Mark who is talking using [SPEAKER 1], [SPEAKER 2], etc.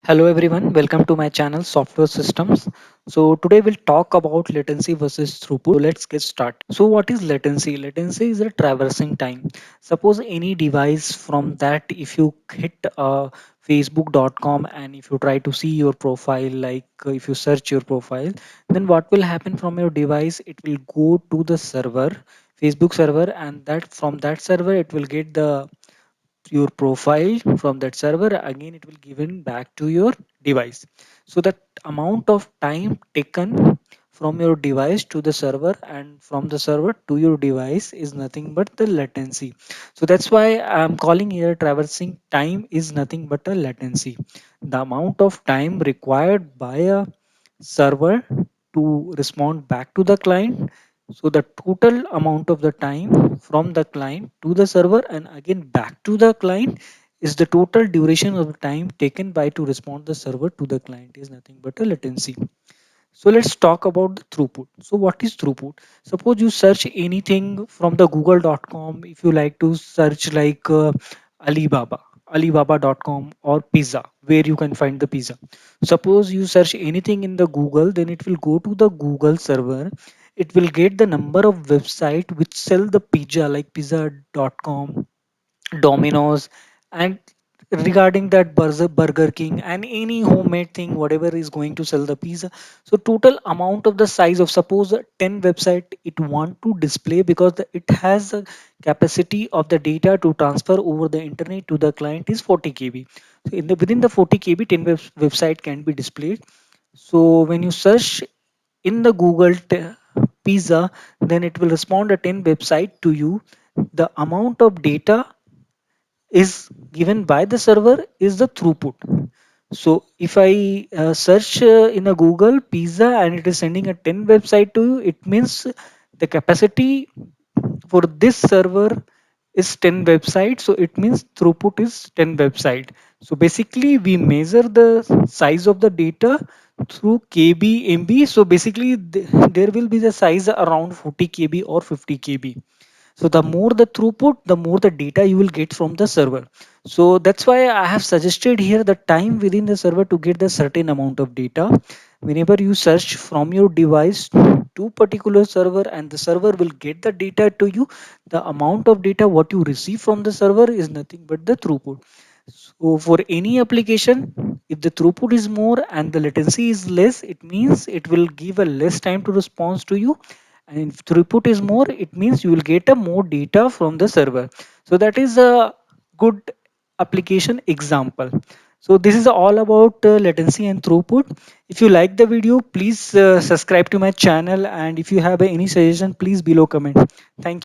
[SPEAKER 1] Hello everyone, welcome to my channel Software Systems. So today we'll talk about latency versus throughput. So let's get started. So what is latency? Latency is a traversing time. Suppose any device from that, if you hit facebook.com and if you try to see your profile, if you search your profile, then what will happen from your device? It will go to the server, Facebook server, and that from that server it will get the your profile from that server. Again it will given back to your device. So that amount of time taken from your device to the server and from the server to your device is nothing but the latency. So that's why I'm calling here traversing time is nothing but a latency, the amount of time required by a server to respond back to the client. So the total amount of the time from the client to the server and again back to the client is the total duration of the time taken by to respond the server to the client is nothing but a latency. So let's talk about the throughput. So what is throughput? Suppose you search anything from the google.com. If you like to search Alibaba, alibaba.com or pizza, where you can find the pizza. Suppose you search anything in the Google, then it will go to the Google server. It will get the number of website which sell the pizza like pizza.com, Domino's, and regarding that Burger King and any homemade thing, whatever is going to sell the pizza. So total amount of the size of suppose 10 website it want to display because it has a capacity of the data to transfer over the internet to the client is 40 KB. So in the within the 40 KB, 10 website can be displayed. So when you search in the Google pizza, then it will respond a 10 website to you. The amount of data is given by the server is the throughput. So if I search in a Google pizza and it is sending a 10 website to you, it means the capacity for this server is 10 websites. So it means throughput is 10 website. So basically we measure the size of the data through KB MB. So basically there will be the size around 40 KB or 50 KB. So the more the throughput, the more the data you will get from the server. So that's why I have suggested here the time within the server to get the certain amount of data. Whenever you search from your device to particular server and the server will get the data to you, the amount of data what you receive from the server is nothing but the throughput. So for any application, if the throughput is more and the latency is less, it means it will give a less time to response to you. And if throughput is more, it means you will get a more data from the server. So that is a good application example. So this is all about latency and throughput. If you like the video, please subscribe to my channel, and if you have any suggestion, please below comment. Thank you.